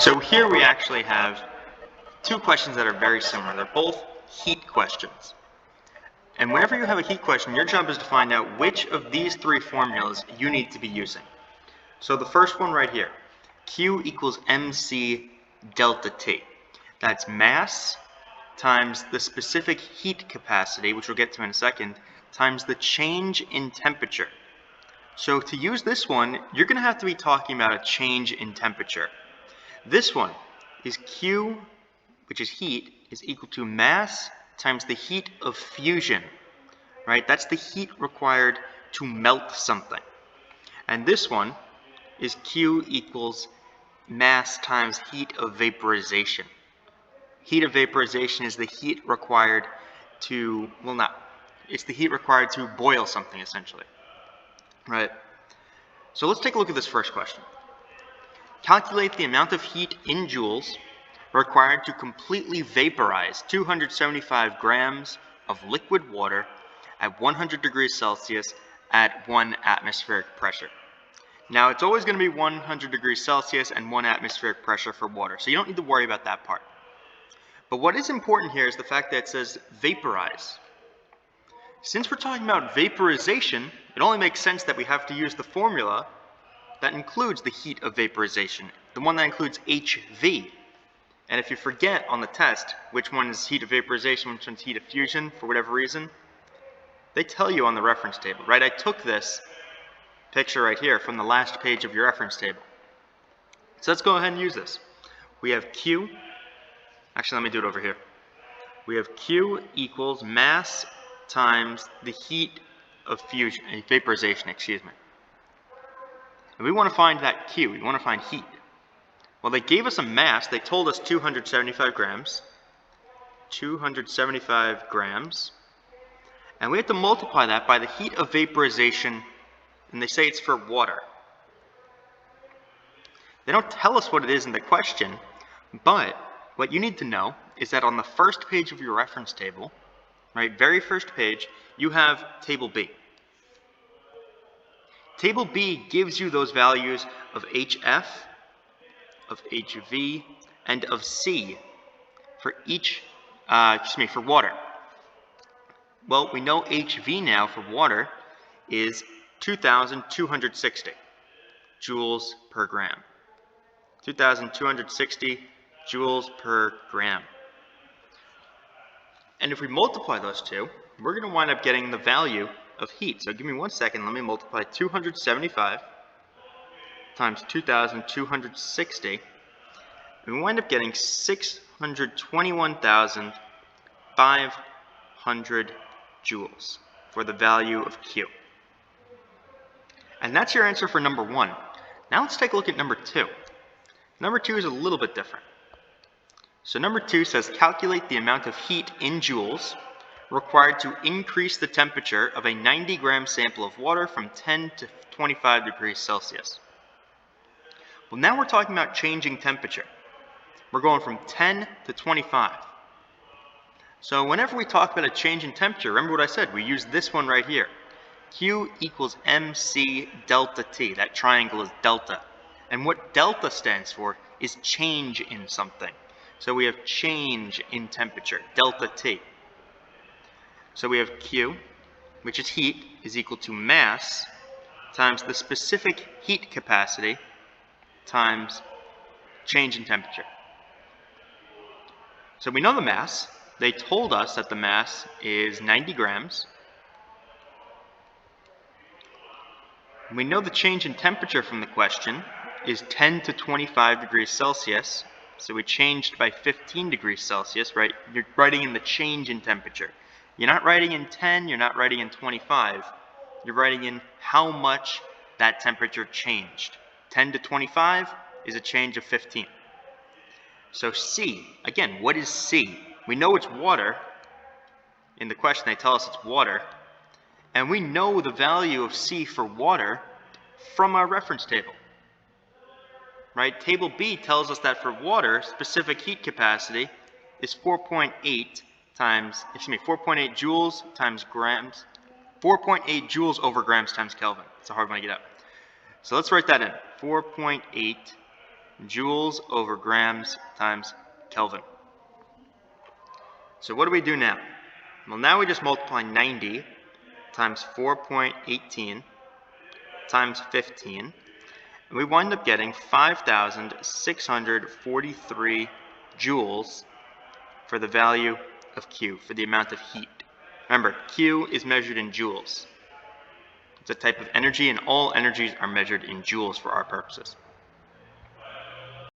So here we actually have two questions that are very similar. They're both heat questions. And whenever you have a heat question, your job is to find out which of these three formulas you need to be using. So the first one right here, Q equals mc delta T. That's mass times the specific heat capacity, which we'll get to in a second, times the change in temperature. So to use this one, you're going to have to be talking about a change in temperature. This one is Q, which is heat, is equal to mass times the heat of fusion, right? That's the heat required to melt something. And this one is Q equals mass times heat of vaporization. Heat of vaporization is the heat required to, it's the heat required to boil something, essentially, right? So let's take a look at this first question. Calculate the amount of heat in joules required to completely vaporize 275 grams of liquid water at 100 degrees Celsius at 1 atmospheric pressure. Now, it's always going to be 100 degrees Celsius and 1 atmospheric pressure for water, so you don't need to worry about that part. But what is important here is the fact that it says vaporize. Since we're talking about vaporization, it only makes sense that we have to use the formula that includes the heat of vaporization, the one that includes HV. And if you forget on the test which one is heat of vaporization, which one's heat of fusion, for whatever reason, they tell you on the reference table, right? I took this picture right here from the last page of your reference table. So let's go ahead and use this. We have Q, actually let me do it over here. We have Q equals mass times the heat of fusion, vaporization, excuse me. And we want to find that Q, we want to find heat. Well, they gave us a mass, they told us 275 grams. 275 grams. And we have to multiply that by the heat of vaporization, and they say it's for water. They don't tell us what it is in the question, but what you need to know is that on the first page of your reference table, right, very first page, you have table B. Table B gives you those values of HF, of HV, and of C for each, for water. Well, we know HV now for water is 2,260 joules per gram. 2,260 joules per gram. And if we multiply those two, we're going to wind up getting the value of heat. So give me 1 second, let me multiply 275 times 2,260, and we wind up getting 621,500 joules for the value of Q. And that's your answer for number 1. Now let's take a look at number 2. Number 2 is a little bit different. So number 2 says calculate the amount of heat in joules required to increase the temperature of a 90-gram sample of water from 10 to 25 degrees Celsius. Well, now we're talking about changing temperature. We're going from 10 to 25. So whenever we talk about a change in temperature, remember what I said, we use this one right here. Q equals mc delta T. That triangle is delta. And what delta stands for is change in something. So we have change in temperature, delta T. So we have Q, which is heat, is equal to mass times the specific heat capacity times change in temperature. So we know the mass. They told us that the mass is 90 grams. We know the change in temperature from the question is 10 to 25 degrees Celsius. So we changed by 15 degrees Celsius, right? You're writing in the change in temperature. You're not writing in 10, you're not writing in 25. You're writing in how much that temperature changed. 10 to 25 is a change of 15. So C, again, what is C? We know it's water. In the question, they tell us it's water. And we know the value of C for water from our reference table. Right? Table B tells us that for water, specific heat capacity is 4.8 joules times grams, 4.8 joules over grams times Kelvin. It's a hard one to get out. So let's write that in. 4.8 joules over grams times Kelvin. So what do we do now? Well, now we just multiply 90 times 4.18 times 15, and we wind up getting 5,643 joules for the value of Q, for the amount of heat. Remember, Q is measured in joules. It's a type of energy, and all energies are measured in joules for our purposes.